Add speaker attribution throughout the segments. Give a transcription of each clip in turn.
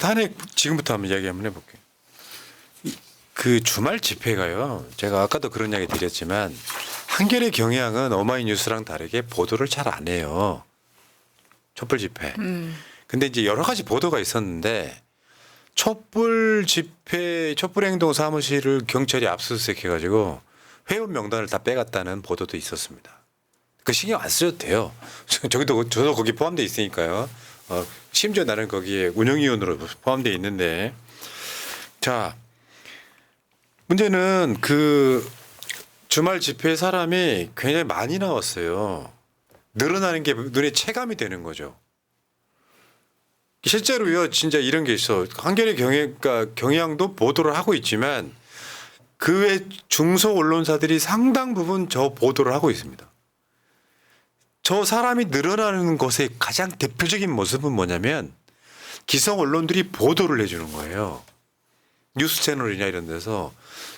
Speaker 1: 탄핵 지금부터 한번 이야기 한번 해볼게요. 그 주말 집회가요. 제가 아까도 그런 이야기 드렸지만 한겨레 경향은 어마이뉴스랑 다르게 보도를 잘 안 해요. 촛불 집회. 근데 이제 여러 가지 보도가 있었는데 촛불 집회, 촛불 행동 사무실을 경찰이 압수수색해가지고 회원 명단을 다 빼갔다는 보도도 있었습니다. 그 신경 안 쓰셔도 돼요. 저도 거기 포함되어 있으니까요. 심지어 나는 거기에 운영위원으로 포함되어 있는데, 자, 문제는 그 주말 집회 사람이 굉장히 많이 나왔어요. 늘어나는 게 눈에 체감이 되는 거죠. 실제로요, 진짜 이런 게 있어. 한겨레 경향도 보도를 하고 있지만 그 외 중소 언론사들이 상당 부분 저 보도를 하고 있습니다. 저 사람이 늘어나는 것의 가장 대표적인 모습은 뭐냐면 기성 언론들이 보도를 해주는 거예요. 뉴스 채널이나 이런 데서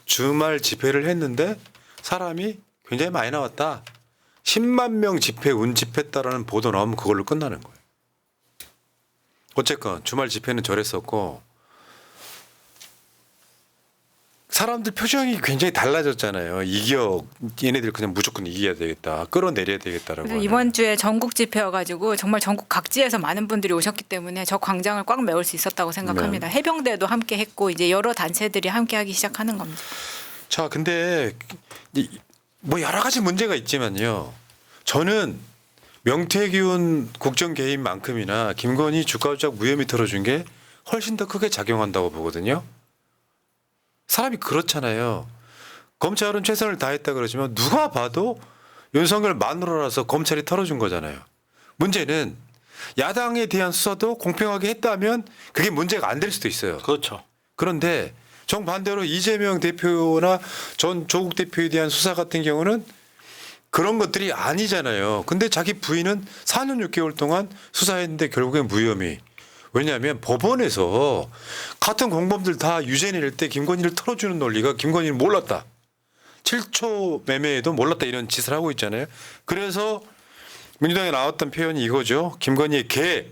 Speaker 1: 주말 집회를 했는데 사람이 굉장히 많이 나왔다. 10만 명 집회 운집했다라는 보도 나오면 그걸로 끝나는 거예요. 어쨌건 주말 집회는 저랬었고 사람들 표정이 굉장히 달라졌잖아요. 얘네들 그냥 무조건 이겨야 되겠다. 끌어내려야 되겠다라고.
Speaker 2: 그래서 이번 주에 전국 집회여가지고 정말 전국 각지에서 많은 분들이 오셨기 때문에 저 광장을 꽉 메울 수 있었다고 생각합니다.
Speaker 1: 네.
Speaker 2: 해병대도 함께 했고 이제 여러 단체들이 함께하기 시작하는 겁니다.
Speaker 1: 자, 근데 뭐 여러 가지 문제가 있지만요. 저는 명태균 국정 개입만큼이나 김건희 주가 조작 무혐의 털어준 게 훨씬 더 크게 작용한다고 보거든요. 사람이 그렇잖아요. 검찰은 최선을 다했다 그러지만 누가 봐도 윤석열 마누라라서 검찰이 털어준 거잖아요. 문제는 야당에 대한 수사도 공평하게 했다면 그게 문제가 안 될 수도 있어요.
Speaker 3: 그렇죠.
Speaker 1: 그런데 정반대로 이재명 대표나 전 조국 대표에 대한 수사 같은 경우는 그런 것들이 아니잖아요. 근데 자기 부인은 4년 6개월 동안 수사했는데 결국엔 무혐의. 왜냐하면 법원에서 같은 공범들 다 유죄 낼 때 김건희를 털어주는 논리가 김건희는 몰랐다. 7초 매매에도 몰랐다 이런 짓을 하고 있잖아요. 그래서 민주당에 나왔던 표현이 이거죠. 김건희의 개.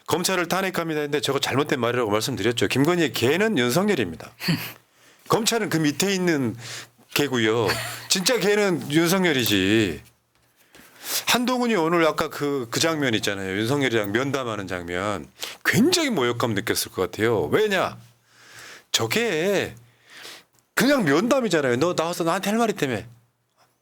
Speaker 1: 검찰을 탄핵합니다 했는데 저거 잘못된 말이라고 말씀드렸죠. 김건희의 개는 윤석열입니다. 검찰은 그 밑에 있는 개고요. 진짜 개는 윤석열이지. 한동훈이 오늘 아까 그 장면 있잖아요. 윤석열이랑 면담하는 장면. 굉장히 모욕감 느꼈을 것 같아요. 왜냐? 저게 그냥 면담이잖아요. 너 나와서 나한테 할 말이 때문에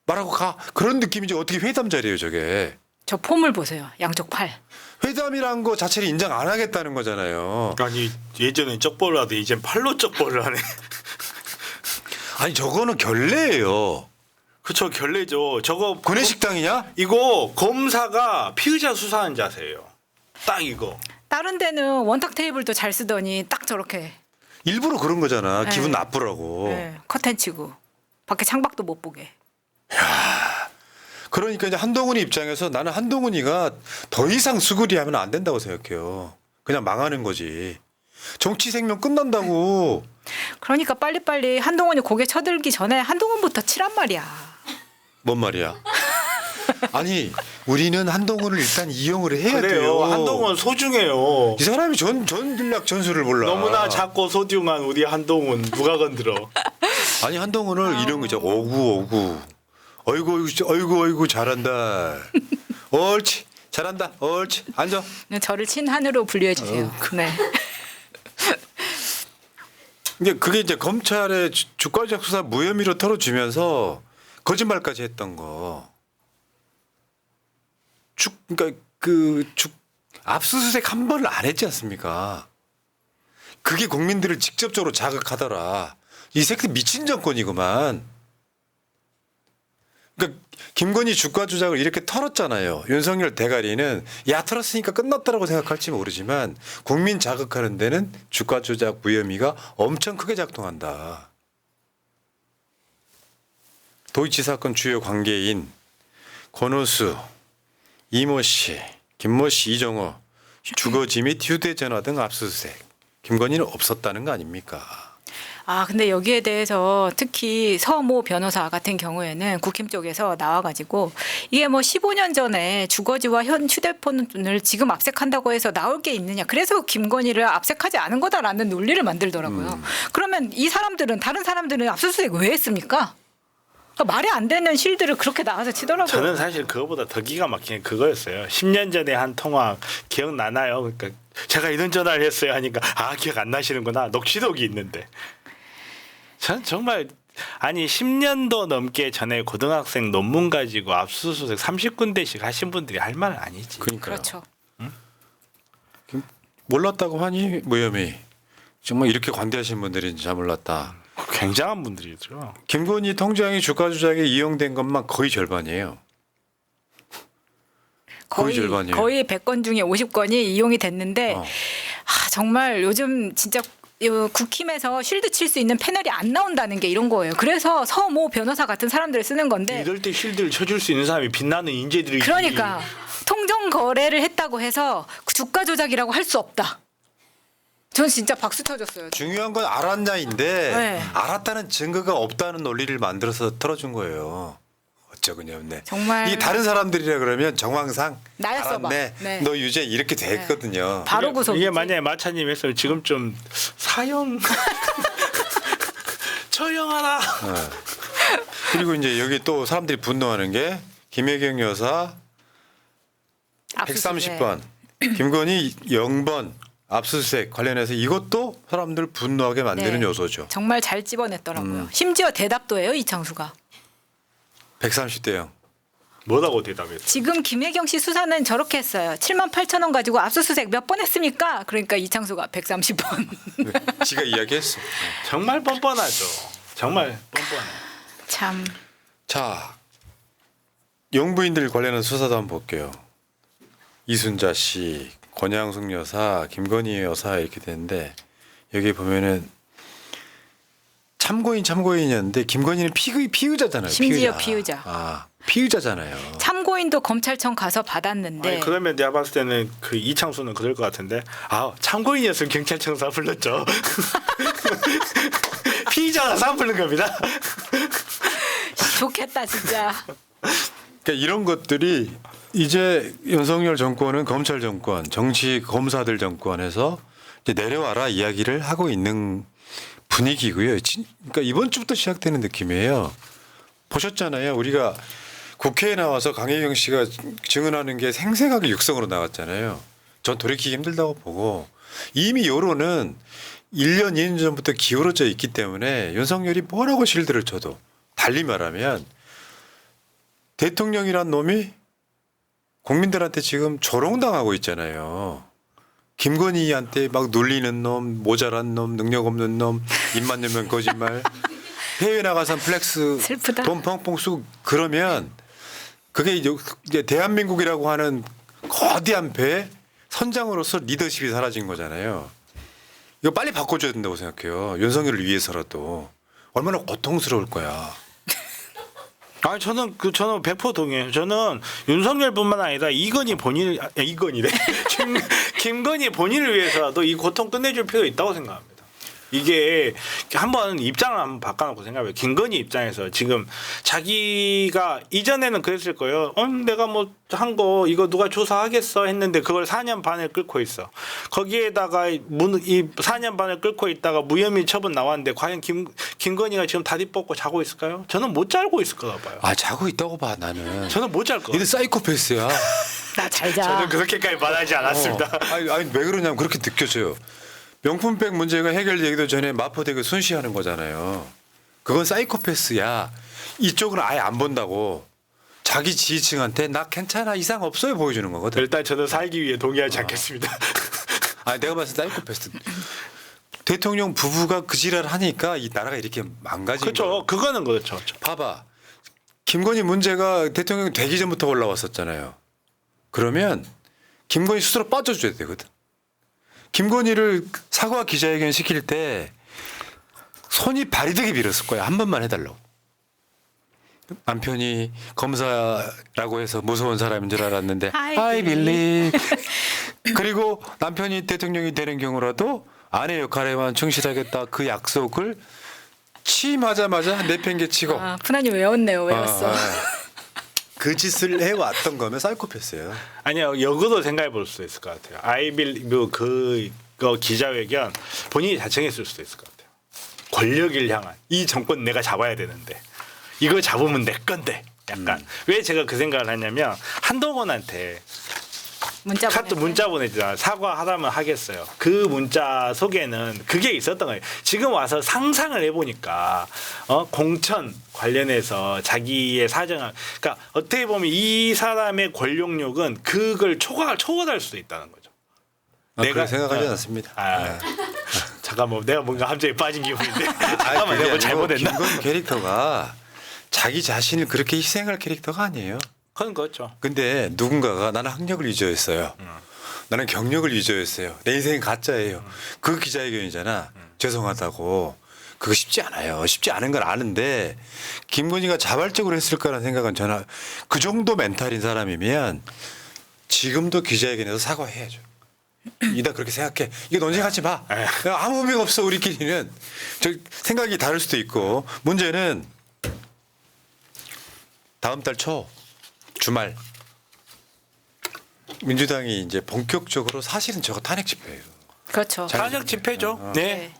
Speaker 1: 말하고 가. 그런 느낌이지 어떻게 회담 자리예요 저게.
Speaker 2: 저 폼을 보세요. 양쪽 팔.
Speaker 1: 회담이란 거 자체를 인정 안 하겠다는 거잖아요.
Speaker 3: 아니 예전에 쩍벌을 하더니 이젠 팔로 쩍벌을 하네.
Speaker 1: 아니 저거는 결례예요.
Speaker 3: 그렇죠. 결례죠. 저거
Speaker 1: 구내식당이냐?
Speaker 3: 이거 검사가 피의자 수사하는 자세예요. 딱 이거.
Speaker 2: 다른 데는 원탁 테이블도 잘 쓰더니 딱 저렇게
Speaker 1: 일부러 그런 거잖아.
Speaker 2: 네.
Speaker 1: 기분 나쁘라고.
Speaker 2: 네, 커튼 치고 밖에 창밖도 못 보게.
Speaker 1: 그러니까 이제 한동훈이 입장에서 나는 한동훈이가 더 이상 수그리하면 안 된다고 생각해요. 그냥 망하는 거지. 정치 생명 끝난다고.
Speaker 2: 그러니까 빨리빨리 한동훈이 고개 쳐들기 전에 한동훈부터 치란 말이야.
Speaker 1: 뭔 말이야? 아니 우리는 한동훈을 일단 이용을 해야
Speaker 3: 그래요.
Speaker 1: 돼요.
Speaker 3: 한동훈 소중해요.
Speaker 1: 이 사람이 전략 전술을 몰라.
Speaker 3: 너무나 작고 소중한 우리 한동훈 누가 건드려?
Speaker 1: 아니 한동훈을 이런 거죠. 오구. 어이구 잘한다. 옳지 잘한다. 옳지 앉아.
Speaker 2: 저를 친한으로 분류해 주세요. 네.
Speaker 1: 근데 그게 이제 검찰의 주가 조작 수사 무혐의로 털어주면서 거짓말까지 했던 거. 그러니까 압수수색 한 번을 안 했지 않습니까? 그게 국민들을 직접적으로 자극하더라. 이 새끼 미친 정권이구만. 그러니까 김건희 주가 조작을 이렇게 털었잖아요. 윤석열 대가리는 야 털었으니까 끝났다라고 생각할지 모르지만 국민 자극하는 데는 주가 조작 무혐의가 엄청 크게 작동한다. 도이치 사건 주요 관계인 권오수, 이모 씨, 김모 씨, 이정호 주거지 및 휴대전화 등 압수수색. 김건희는 없었다는 거 아닙니까?
Speaker 2: 근데 여기에 대해서 특히 서모 변호사 같은 경우에는 국힘 쪽에서 나와가지고 이게 뭐 15년 전에 주거지와 현 휴대폰을 지금 압색한다고 해서 나올 게 있느냐. 그래서 김건희를 압색하지 않은 거다라는 논리를 만들더라고요. 그러면 이 사람들은 다른 사람들은 압수수색 왜 했습니까? 그러니까 말이 안 되는 실드를 그렇게 나와서 치더라고요.
Speaker 3: 저는 사실 그거보다 더 기가 막힌 게 그거였어요. 10년 전에 한 통화 기억나나요? 그러니까 제가 이런 전화를 했어요 하니까 기억 안 나시는구나. 녹취록이 있는데. 전 정말 아니 10년도 넘게 전에 고등학생 논문 가지고 압수수색 30군데씩 하신 분들이 할 말은 아니지.
Speaker 1: 그러니까요.
Speaker 2: 그렇죠.
Speaker 1: 몰랐다고 하니 무혐의. 정말 이렇게 관대하신 분들인지 잘 몰랐다.
Speaker 3: 굉장한 분들이죠.
Speaker 1: 김건희 통장이 주가 조작에 이용된 것만 거의 절반이에요. 거의 절반이에요.
Speaker 2: 거의 100건 중에 50건이 이용이 됐는데 정말 요즘 진짜 국힘에서 쉴드 칠 수 있는 패널이 안 나온다는 게 이런 거예요. 그래서 서모 변호사 같은 사람들을 쓰는 건데
Speaker 3: 이럴 때 쉴드를 쳐줄 수 있는 사람이 빛나는 인재들이.
Speaker 2: 그러니까 통정 거래를 했다고 해서 주가 조작이라고 할 수 없다. 전 진짜 박수 쳐줬어요.
Speaker 1: 중요한 건 알았냐인데
Speaker 2: 네.
Speaker 1: 알았다는 증거가 없다는 논리를 만들어서 틀어준 거예요. 어쩌그니없네.
Speaker 2: 정말
Speaker 1: 이게 다른 사람들이라 그러면 정황상
Speaker 2: 나였어 봐.
Speaker 1: 알았네.
Speaker 2: 네.
Speaker 1: 너 유죄 이렇게 됐거든요.
Speaker 2: 바로 구속.
Speaker 3: 이게 만약에 마차님 했으면 지금 좀 사형 처형하라.
Speaker 1: 그리고 이제 여기 또 사람들이 분노하는 게 김혜경 여사
Speaker 2: 압수수색.
Speaker 1: 130번, 김건희 0번 압수수색 관련해서 이것도 사람들 분노하게 만드는
Speaker 2: 네.
Speaker 1: 요소죠.
Speaker 2: 정말 잘 집어냈더라고요. 심지어 대답도 해요 이창수가.
Speaker 1: 130대 0.
Speaker 3: 뭐라고 대답했어?
Speaker 2: 지금 김혜경 씨 수사는 저렇게 했어요. 7만 8천 원 가지고 압수수색 몇 번 했습니까? 그러니까 이창수가 130번.
Speaker 1: 지가 이야기했어.
Speaker 3: 정말 뻔뻔하죠. 정말 뻔뻔해.
Speaker 2: 참.
Speaker 1: 자, 영부인들 관련한 수사도 한번 볼게요. 이순자 씨, 권양숙 여사, 김건희 여사 이렇게 되는데 여기 보면은 참고인이었는데 김건희는 피의자잖아요.
Speaker 2: 심지어 피의자.
Speaker 1: 피의자잖아요.
Speaker 2: 참고인도 검찰청 가서 받았는데
Speaker 3: 아니, 그러면 내가 봤을 때는 그 이창수는 그럴 것 같은데 참고인이었으면 경찰청 사 불렀죠. 피의자가 사 부른 겁니다.
Speaker 2: 좋겠다 진짜.
Speaker 1: 그러니까 이런 것들이 이제 윤석열 정권은 검찰 정권, 정치 검사들 정권에서 이제 내려와라 이야기를 하고 있는 분위기고요. 그러니까 이번 주부터 시작되는 느낌이에요. 보셨잖아요. 우리가 국회에 나와서 강혜경 씨가 증언하는 게 생생하게 육성으로 나왔잖아요. 전 돌이키기 힘들다고 보고 이미 여론은 1년, 2년 전부터 기울어져 있기 때문에 윤석열이 뭐라고 실드를 쳐도 달리 말하면 대통령이란 놈이 국민들한테 지금 조롱당하고 있잖아요. 김건희한테 막 놀리는 놈, 모자란 놈, 능력 없는 놈, 입만 열면 거짓말. 해외 나가서 플렉스
Speaker 2: 슬프다.
Speaker 1: 돈 펑펑 쓰고 그러면 그게 이제 대한민국이라고 하는 거대한 배의 선장으로서 리더십이 사라진 거잖아요. 이거 빨리 바꿔줘야 된다고 생각해요. 윤석열을 위해서라도. 얼마나 고통스러울 거야.
Speaker 3: 저는 100% 동의해요. 저는 윤석열뿐만 아니라 이건희래. 김건희 본인을 위해서라도 이 고통 끝내줄 필요가 있다고 생각합니다. 이게 한번 입장을 한번 바꿔놓고 생각해요. 김건희 입장에서 지금 자기가 이전에는 그랬을 거예요. 내가 뭐 한 거 이거 누가 조사하겠어 했는데 그걸 4년 반을 끌고 있어. 거기에다가 이 4년 반을 끌고 있다가 무혐의 처분 나왔는데 과연 김건희가 지금 다리 뻗고 자고 있을까요? 저는 못 자고 있을 거라 봐요.
Speaker 1: 자고 있다고 봐 나는.
Speaker 3: 저는 못 잘 거예요.
Speaker 1: 얘들 사이코패스야.
Speaker 2: 나 잘 자.
Speaker 3: 저는 그렇게까지 말하지 않았습니다.
Speaker 1: 아니 왜 그러냐면 그렇게 느껴져요. 명품백 문제가 해결되기도 전에 마포대교 순시하는 거잖아요. 그건 사이코패스야. 이쪽은 아예 안 본다고. 자기 지지층한테 나 괜찮아 이상 없어요 보여주는 거거든.
Speaker 3: 일단 저는 살기 위해 동의하지 않겠습니다.
Speaker 1: 내가 봤을 때 사이코패스. 대통령 부부가 그 지랄 하니까 이 나라가 이렇게 망가진 거예요.
Speaker 3: 그렇죠. 그거는 그렇죠.
Speaker 1: 봐봐. 김건희 문제가 대통령이 되기 전부터 올라왔었잖아요. 그러면 김건희 스스로 빠져줘야 되거든. 김건희를 사과 기자회견 시킬 때 손이 발이 되게 빌었을 거야. 한 번만 해달라고. 남편이 검사라고 해서 무서운 사람인 줄 알았는데 I believe. 그리고 남편이 대통령이 되는 경우라도 아내 역할에만 충실하겠다 그 약속을 취임하자마자 내팽개치고
Speaker 2: 푸나님 외웠어.
Speaker 1: 그 짓을 해왔던 거면 사이코패스예요.
Speaker 3: 아니요, 역으로 생각해 볼 수도 있을 것 같아요. 아이빌리브 그 기자회견 본인이 자청했을 수도 있을 것 같아요. 권력을 향한 이 정권 내가 잡아야 되는데 이거 잡으면 내 건데 약간 왜 제가 그 생각을 하냐면 한동훈한테 문자 보내잖아. 사과하라면 하겠어요. 그 문자 속에는 그게 있었던 거예요. 지금 와서 상상을 해보니까 공천 관련해서 자기의 사정을 그러니까 어떻게 보면 이 사람의 권력욕은 그걸 초월할 수도 있다는 거죠.
Speaker 1: 내가 생각하지 않습니다.
Speaker 3: 잠깐만 내가 뭔가 함정에 빠진 기분인데 잠깐만 내가 뭐 잘못했나?
Speaker 1: 김건희 캐릭터가 자기 자신을 그렇게 희생할 캐릭터가 아니에요.
Speaker 3: 그건 그렇죠.
Speaker 1: 근데 누군가가 나는 학력을 위조했어요. 나는 경력을 위조했어요. 내 인생은 가짜예요. 그 기자회견이잖아. 죄송하다고. 그거 쉽지 않아요. 쉽지 않은 건 아는데 김건희가 자발적으로 했을 거라는 생각은 저는 그 정도 멘탈인 사람이면 지금도 기자회견에서 사과해야죠. 이다 그렇게 생각해. 이거 논쟁하지 마. 아무 의미가 없어 우리끼리는. 저 생각이 다를 수도 있고 문제는 다음 달 초 주말 민주당이 이제 본격적으로 사실은 저거 탄핵 집회예요.
Speaker 2: 그렇죠.
Speaker 3: 탄핵 집회죠. 네.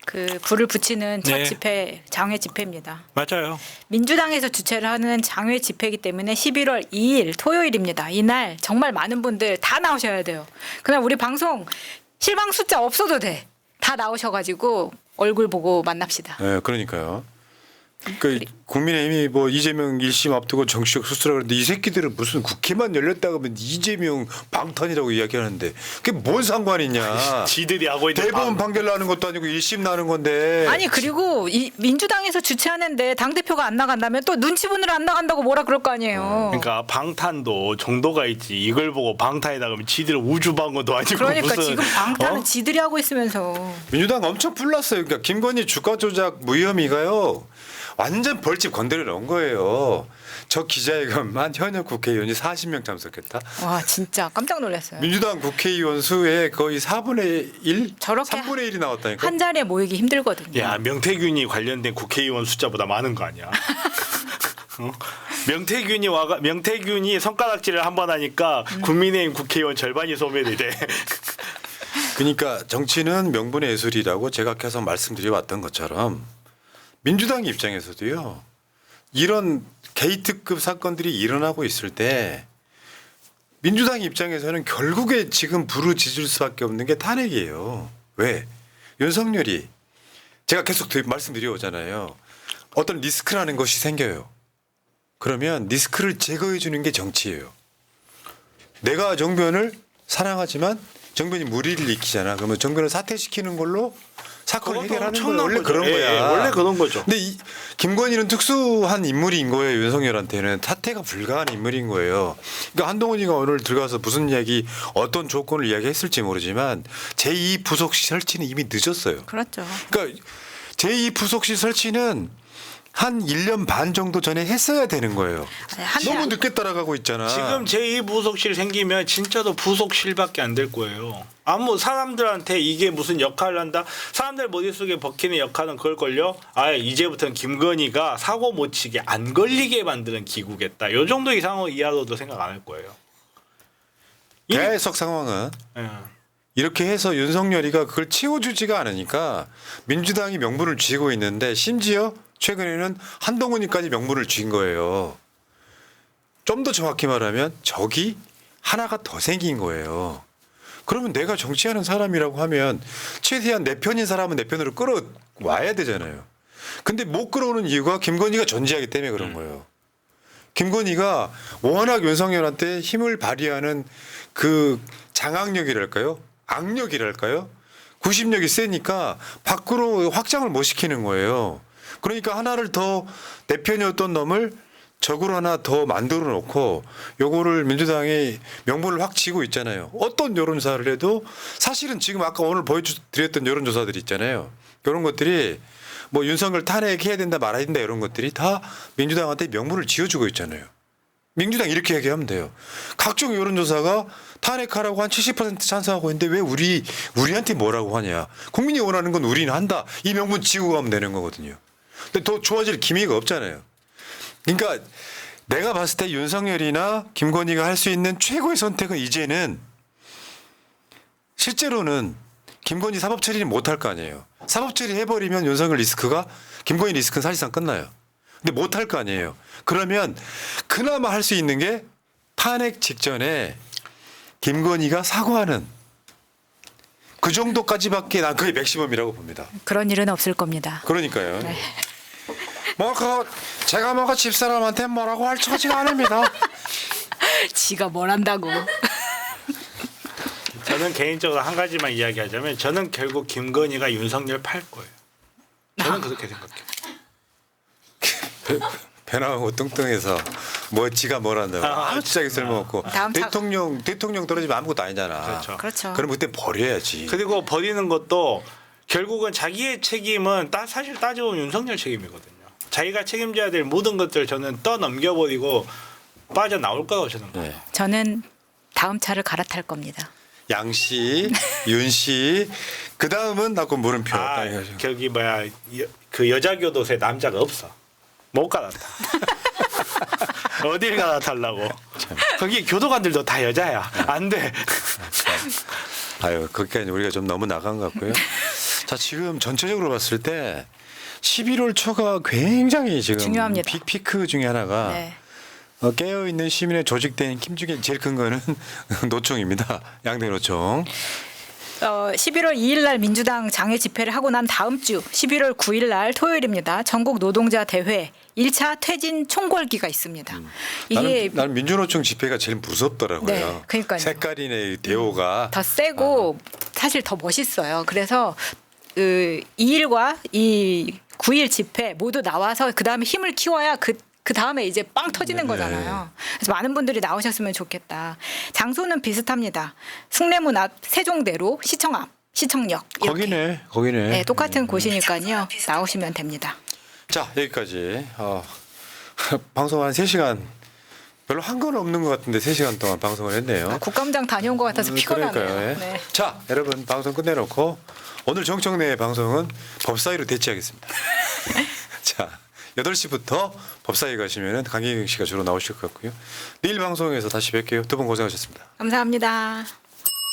Speaker 2: 그 불을 붙이는 첫
Speaker 3: 네.
Speaker 2: 집회 장외 집회입니다.
Speaker 3: 맞아요.
Speaker 2: 민주당에서 주최를 하는 장외 집회이기 때문에 11월 2일 토요일입니다. 이날 정말 많은 분들 다 나오셔야 돼요. 그냥 우리 방송 실방 숫자 없어도 돼. 다 나오셔가지고 얼굴 보고 만납시다.
Speaker 1: 네, 그러니까요. 그러니까 국민의힘이 뭐 이재명 1심 앞두고 정치적 수수라 그러는데 이 새끼들은 무슨 국회만 열렸다 그러면 이재명 방탄이라고 이야기하는데 그게 뭔 상관이냐.
Speaker 3: 지들이 하고 있는
Speaker 1: 대법원 판결 나는 것도 아니고 1심 나는 건데.
Speaker 2: 아니 그리고 이 민주당에서 주최하는데 당대표가 안 나간다면 또 눈치 보느라 안 나간다고 뭐라 그럴 거 아니에요.
Speaker 3: 그러니까 방탄도 정도가 있지. 이걸 보고 방탄이다 그러면 지들은 우주방어도 아니고
Speaker 2: 그러니까
Speaker 3: 무슨
Speaker 2: 지금 방탄은 지들이 하고 있으면서.
Speaker 1: 민주당 엄청 불났어요. 그러니까 김건희 주가 조작 무혐의가요. 완전 벌집 건드려 놓은 거예요. 저 기자회견만 현역 국회의원이 40명 참석했다.
Speaker 2: 와 진짜 깜짝 놀랐어요.
Speaker 1: 민주당 국회의원 수의 거의 4분의 1?
Speaker 2: 저렇게
Speaker 1: 3분의 1이 나왔다니까.
Speaker 2: 한 자리에 모이기 힘들거든요.
Speaker 3: 야 명태균이 관련된 국회의원 숫자보다 많은 거 아니야? 명태균이 손가락질을 한 번 하니까 국민의힘 국회의원 절반이 소멸이 돼.
Speaker 1: 그러니까 정치는 명분의 예술이라고 제가 계속 말씀드려왔던 것처럼 민주당 입장에서도요. 이런 게이트급 사건들이 일어나고 있을 때 민주당 입장에서는 결국에 지금 부르짖을 수밖에 없는 게 탄핵이에요. 왜? 윤석열이 제가 계속 말씀드려오잖아요. 어떤 리스크라는 것이 생겨요. 그러면 리스크를 제거해 주는 게 정치예요. 내가 정변을 사랑하지만 정변이 무리를 일으키잖아. 그러면 정변을 사퇴시키는 걸로 사건을 해결하는 거예요. 원래
Speaker 3: 거죠.
Speaker 1: 그런
Speaker 3: 예,
Speaker 1: 거야.
Speaker 3: 원래 그런 거죠.
Speaker 1: 근데 김건희는 특수한 인물인 거예요. 윤석열한테는 사퇴가 불가한 인물인 거예요. 그러니까 한동훈이가 오늘 들어가서 무슨 이야기 어떤 조건을 이야기했을지 모르지만 제2 부속실 설치는 이미 늦었어요.
Speaker 2: 그렇죠.
Speaker 1: 그러니까 제2 부속실 설치는 한 1년 반 정도 전에 했어야 되는 거예요. 너무 늦게 따라가고 있잖아.
Speaker 3: 지금 제2부속실 생기면 진짜로 부속실밖에 안 될 거예요. 아무 사람들한테 이게 무슨 역할을 한다. 사람들 머릿속에 버키는 역할은 그걸걸요. 이제부터는 김건희가 사고 못 치게 안 걸리게 만드는 기구겠다. 요 정도 이하로도 생각 안 할 거예요.
Speaker 1: 계속 상황은 이렇게 해서 윤석열이가 그걸 치워주지가 않으니까 민주당이 명분을 쥐고 있는데 심지어 최근에는 한동훈이까지 명분을 쥔 거예요. 좀 더 정확히 말하면 적이 하나가 더 생긴 거예요. 그러면 내가 정치하는 사람이라고 하면 최대한 내 편인 사람은 내 편으로 끌어와야 되잖아요. 근데 못 끌어오는 이유가 김건희가 존재하기 때문에 그런 거예요. 김건희가 워낙 윤석열한테 힘을 발휘하는 그 장악력이랄까요? 악력이랄까요? 구심력이 세니까 밖으로 확장을 못 시키는 거예요. 그러니까 하나를 더 내 편이었던 놈을 적으로 하나 더 만들어 놓고 요거를 민주당이 명분을 확 쥐고 있잖아요. 어떤 여론조사를 해도 사실은 지금 아까 오늘 보여드렸던 여론조사들이 있잖아요. 이런 것들이 뭐 윤석열 탄핵해야 된다 말아야 된다 이런 것들이 다 민주당한테 명분을 쥐어주고 있잖아요. 민주당 이렇게 얘기하면 돼요. 각종 여론조사가 탄핵하라고 한 70% 찬성하고 있는데 왜 우리한테 뭐라고 하냐. 국민이 원하는 건 우리는 한다. 이 명분 지고 가면 되는 거거든요. 근데 더 좋아질 기미가 없잖아요. 그러니까 내가 봤을 때 윤석열이나 김건희가 할 수 있는 최고의 선택은 이제는 실제로는 김건희 사법 처리는 못할 거 아니에요. 사법 처리 해버리면 윤석열 리스크가 김건희 리스크는 사실상 끝나요. 근데 못할 거 아니에요. 그러면 그나마 할 수 있는 게 탄핵 직전에 김건희가 사과하는 그 정도까지밖에 난 그게 맥시멈이라고 봅니다.
Speaker 2: 그런 일은 없을 겁니다.
Speaker 1: 그러니까요.
Speaker 2: 네.
Speaker 1: 제가 집사람한테 뭐라고 할 처지가 아닙니다.
Speaker 2: 지가 뭘 한다고.
Speaker 3: 저는 개인적으로 한 가지만 이야기하자면 저는 결국 김건희가 윤석열 팔 거예요. 저는 그렇게 생각해요.
Speaker 1: 배나하고 뚱뚱해서 뭐 지가 뭘 한다고 아무 진짜 쓸모없고
Speaker 2: 다음 차-
Speaker 1: 대통령 떨어지면 아무것도 아니잖아.
Speaker 3: 그렇죠.
Speaker 2: 그렇죠.
Speaker 1: 그럼 그때 버려야지.
Speaker 3: 그리고 버리는 것도 결국은 자기의 책임은 사실 따져보면 윤석열 책임이거든요. 자기가 책임져야 될 모든 것들 저는 떠넘겨버리고 빠져나올 거라고 저는 봐요.
Speaker 1: 네.
Speaker 2: 저는 다음 차를 갈아탈 겁니다.
Speaker 1: 양 씨, 윤 씨, 그 다음은 나고 물음표.
Speaker 3: 아, 저기 뭐야 그 여자 교도소에 남자가 없어. 못 갈아타. 어딜 갈아타려고. 거기 교도관들도 다 여자야. 안 돼.
Speaker 1: 아유, 거기까지 우리가 좀 너무 나간 것 같고요. 자, 지금 전체적으로 봤을 때 11월 초가 굉장히 지금
Speaker 2: 중요합니다.
Speaker 1: 피크 중에 하나가
Speaker 2: 네.
Speaker 1: 깨어있는 시민의 조직된 힘 중에 제일 큰 거는 노총입니다. 양대 노총.
Speaker 2: 11월 2일 날 민주당 장외 집회를 하고 난 다음 주 11월 9일 날 토요일입니다. 전국 노동자 대회 1차 퇴진 총궐기가 있습니다. 이게
Speaker 1: 나는 민주노총 집회가 제일 무섭더라고요.
Speaker 2: 네, 그러니까요.
Speaker 1: 색깔이네 대호가.
Speaker 2: 더 세고 사실 더 멋있어요. 그래서 2일과 이 9일 집회 모두 나와서 그 다음에 힘을 키워야 그 다음에 이제 빵 터지는
Speaker 1: 네.
Speaker 2: 거잖아요. 그래서 많은 분들이 나오셨으면 좋겠다. 장소는 비슷합니다. 숭례문 앞 세종대로 시청 앞 시청역 이렇게.
Speaker 1: 거기네.
Speaker 2: 네, 똑같은 곳이니까요. 나오시면 됩니다.
Speaker 1: 자, 여기까지. 방송 한 3시간. 별로 한 건 없는 것 같은데 3시간 동안 방송을 했네요.
Speaker 2: 국감장 다녀온 것 같아서 피곤하네요.
Speaker 1: 그러니까요. 예.
Speaker 2: 네.
Speaker 1: 자, 여러분 방송 끝내놓고 오늘 정청래의 방송은 법사위로 대체하겠습니다. 자, 8시부터 법사위 가시면 강기경 씨가 주로 나오실 것 같고요. 내일 방송에서 다시 뵐게요. 두 분 고생하셨습니다.
Speaker 2: 감사합니다.